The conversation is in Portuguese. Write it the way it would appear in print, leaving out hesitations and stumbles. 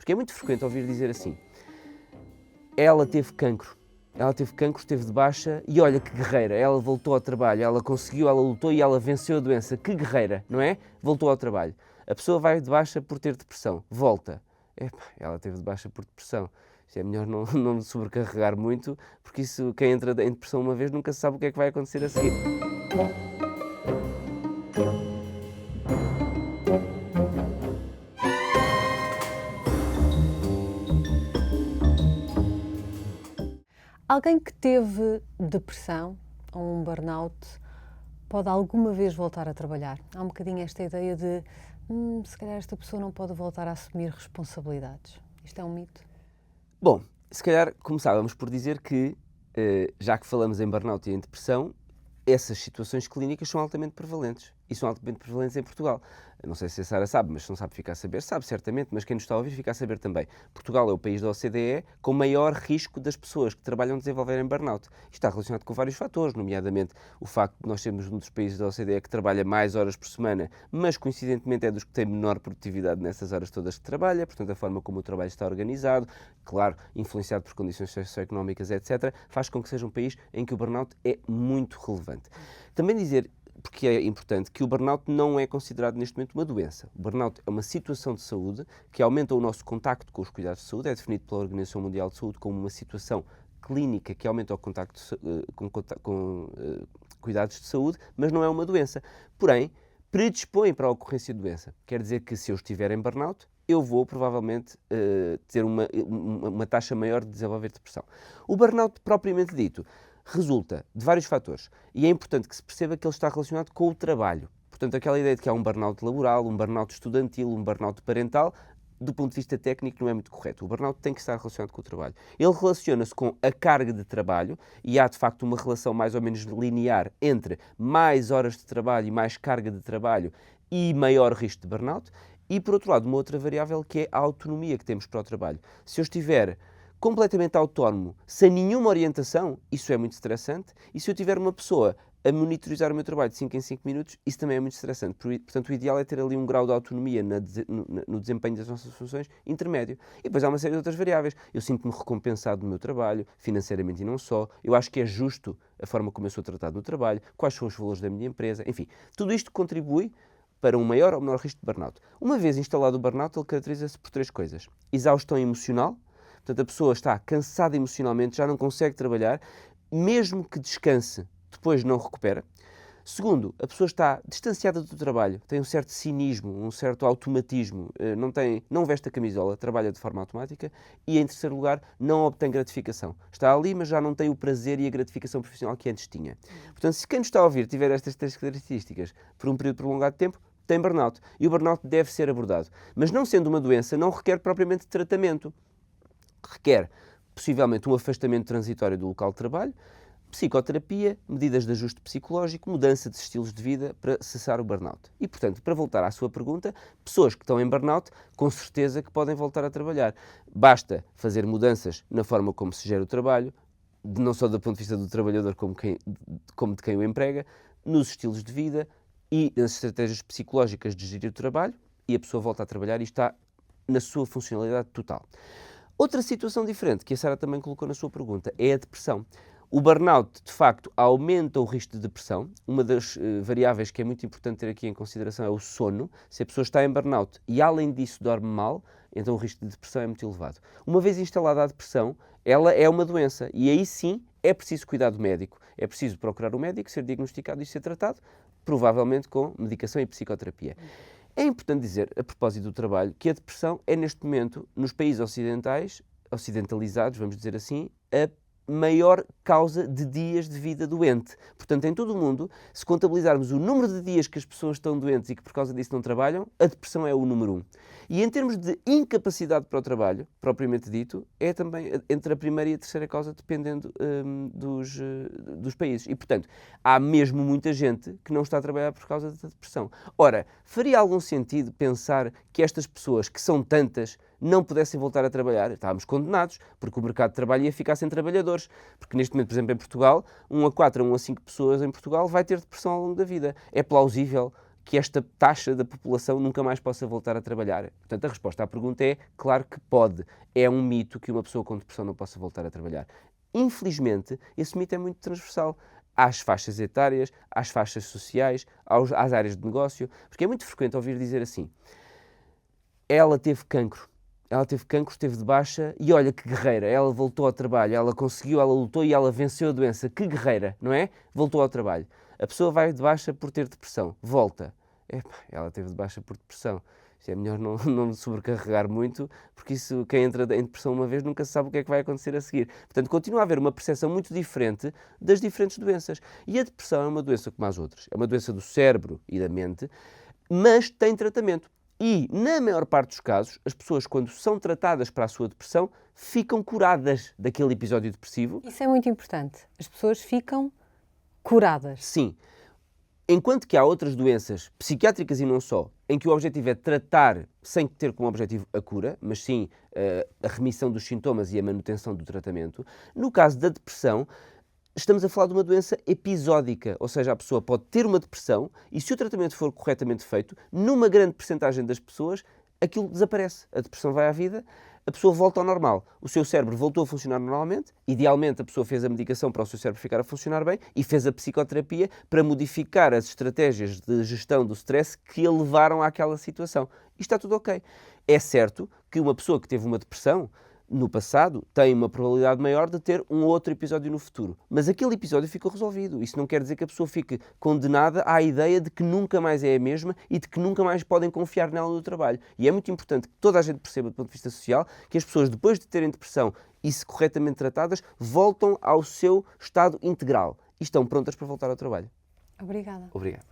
Porque é muito frequente ouvir dizer assim, ela teve cancro, esteve de baixa e olha que guerreira, ela voltou ao trabalho, ela conseguiu, ela lutou e ela venceu a doença, que guerreira, não é? Voltou ao trabalho. A pessoa vai de baixa por ter depressão, volta, ela teve de baixa por depressão. É melhor não sobrecarregar muito, porque isso, quem entra em depressão uma vez nunca sabe o que é que vai acontecer a seguir. Alguém que teve depressão ou um burnout pode alguma vez voltar a trabalhar? Há um bocadinho esta ideia de se calhar esta pessoa não pode voltar a assumir responsabilidades. Isto é um mito? Bom, se calhar começávamos por dizer que, já que falamos em burnout e em depressão, essas situações clínicas são altamente prevalentes. E são altamente prevalentes em Portugal. Não sei se a Sara sabe, mas se não sabe ficar a saber, sabe certamente, mas quem nos está a ouvir fica a saber também. Portugal é o país da OCDE com maior risco das pessoas que trabalham a desenvolverem burnout. Isto está relacionado com vários fatores, nomeadamente o facto de nós sermos um dos países da OCDE que trabalha mais horas por semana, mas coincidentemente é dos que tem menor produtividade nessas horas todas que trabalha, portanto a forma como o trabalho está organizado, claro, influenciado por condições socioeconómicas, etc., faz com que seja um país em que o burnout é muito relevante. Também dizer, porque é importante, que o burnout não é considerado neste momento uma doença. O burnout é uma situação de saúde que aumenta o nosso contacto com os cuidados de saúde, é definido pela Organização Mundial de Saúde como uma situação clínica que aumenta o contacto com cuidados de saúde, mas não é uma doença. Porém, predispõe para a ocorrência de doença. Quer dizer que se eu estiver em burnout, eu vou provavelmente ter uma taxa maior de desenvolver depressão. O burnout propriamente dito resulta de vários fatores e é importante que se perceba que ele está relacionado com o trabalho. Portanto, aquela ideia de que há um burnout laboral, um burnout estudantil, um burnout parental, do ponto de vista técnico não é muito correto. O burnout tem que estar relacionado com o trabalho. Ele relaciona-se com a carga de trabalho e há de facto uma relação mais ou menos linear entre mais horas de trabalho e mais carga de trabalho e maior risco de burnout. E por outro lado, uma outra variável que é a autonomia que temos para o trabalho. Se eu estiver completamente autónomo, sem nenhuma orientação, isso é muito estressante. E se eu tiver uma pessoa a monitorizar o meu trabalho de 5 em 5 minutos, isso também é muito estressante. Portanto, o ideal é ter ali um grau de autonomia no desempenho das nossas funções intermédio. E depois há uma série de outras variáveis. Eu sinto-me recompensado no meu trabalho, financeiramente e não só. Eu acho que é justo a forma como eu sou tratado no trabalho, quais são os valores da minha empresa, enfim. Tudo isto contribui para um maior ou menor risco de burnout. Uma vez instalado o burnout, ele caracteriza-se por 3 coisas. Exaustão emocional. Portanto, a pessoa está cansada emocionalmente, já não consegue trabalhar, mesmo que descanse, depois não recupera. Segundo, a pessoa está distanciada do trabalho, tem um certo cinismo, um certo automatismo, não veste a camisola, trabalha de forma automática. E, em terceiro lugar, não obtém gratificação. Está ali, mas já não tem o prazer e a gratificação profissional que antes tinha. Portanto, se quem nos está a ouvir tiver estas 3 características por um período prolongado de tempo, tem burnout. E o burnout deve ser abordado. Mas não sendo uma doença, não requer propriamente tratamento. Requer, possivelmente, um afastamento transitório do local de trabalho, psicoterapia, medidas de ajuste psicológico, mudança de estilos de vida para cessar o burnout. E, portanto, para voltar à sua pergunta, pessoas que estão em burnout, com certeza que podem voltar a trabalhar. Basta fazer mudanças na forma como se gera o trabalho, não só do ponto de vista do trabalhador como de quem o emprega, nos estilos de vida e nas estratégias psicológicas de gerir o trabalho, e a pessoa volta a trabalhar e está na sua funcionalidade total. Outra situação diferente, que a Sara também colocou na sua pergunta, é a depressão. O burnout, de facto, aumenta o risco de depressão. Uma das variáveis que é muito importante ter aqui em consideração é o sono. Se a pessoa está em burnout e, além disso, dorme mal, então o risco de depressão é muito elevado. Uma vez instalada a depressão, ela é uma doença e aí sim é preciso cuidado médico. É preciso procurar um médico, ser diagnosticado e ser tratado, provavelmente com medicação e psicoterapia. É importante dizer, a propósito do trabalho, que a depressão é neste momento, nos países ocidentalizados, vamos dizer assim, a maior causa de dias de vida doente. Portanto, em todo o mundo, se contabilizarmos o número de dias que as pessoas estão doentes e que por causa disso não trabalham, a depressão é o número 1. E em termos de incapacidade para o trabalho, propriamente dito, é também entre a primeira e a terceira causa, dependendo dos países. E, portanto, há mesmo muita gente que não está a trabalhar por causa da depressão. Ora, faria algum sentido pensar que estas pessoas, que são tantas, não pudessem voltar a trabalhar? Estávamos condenados, porque o mercado de trabalho ia ficar sem trabalhadores. Porque neste momento, por exemplo, em Portugal, 1 a 4 a 1 a 5 pessoas em Portugal vai ter depressão ao longo da vida. É plausível que esta taxa da população nunca mais possa voltar a trabalhar? Portanto, a resposta à pergunta é, claro que pode. É um mito que uma pessoa com depressão não possa voltar a trabalhar. Infelizmente, esse mito é muito transversal às faixas etárias, às faixas sociais, às áreas de negócio, porque é muito frequente ouvir dizer assim: ela teve cancro, esteve de baixa e olha que guerreira, ela voltou ao trabalho, ela conseguiu, ela lutou e ela venceu a doença, que guerreira, não é? Voltou ao trabalho. A pessoa vai de baixa por ter depressão, volta. Ela teve de baixa por depressão. Isto é melhor não sobrecarregar muito, porque isso, quem entra em depressão uma vez nunca sabe o que é que vai acontecer a seguir. Portanto, continua a haver uma percepção muito diferente das diferentes doenças. E a depressão é uma doença como as outras. É uma doença do cérebro e da mente, mas tem tratamento. E, na maior parte dos casos, as pessoas, quando são tratadas para a sua depressão, ficam curadas daquele episódio depressivo. Isso é muito importante. As pessoas ficam curadas. Sim. Enquanto que há outras doenças, psiquiátricas e não só, em que o objetivo é tratar sem ter como objetivo a cura, mas sim a remissão dos sintomas e a manutenção do tratamento, no caso da depressão, estamos a falar de uma doença episódica, ou seja, a pessoa pode ter uma depressão e, se o tratamento for corretamente feito, numa grande percentagem das pessoas, aquilo desaparece. A depressão vai à vida, a pessoa volta ao normal. O seu cérebro voltou a funcionar normalmente, idealmente a pessoa fez a medicação para o seu cérebro ficar a funcionar bem e fez a psicoterapia para modificar as estratégias de gestão do stress que a levaram àquela situação. E está tudo ok. É certo que uma pessoa que teve uma depressão no passado tem uma probabilidade maior de ter um outro episódio no futuro. Mas aquele episódio ficou resolvido. Isso não quer dizer que a pessoa fique condenada à ideia de que nunca mais é a mesma e de que nunca mais podem confiar nela no trabalho. E é muito importante que toda a gente perceba, do ponto de vista social, que as pessoas, depois de terem depressão e se corretamente tratadas, voltam ao seu estado integral e estão prontas para voltar ao trabalho. Obrigada. Obrigado.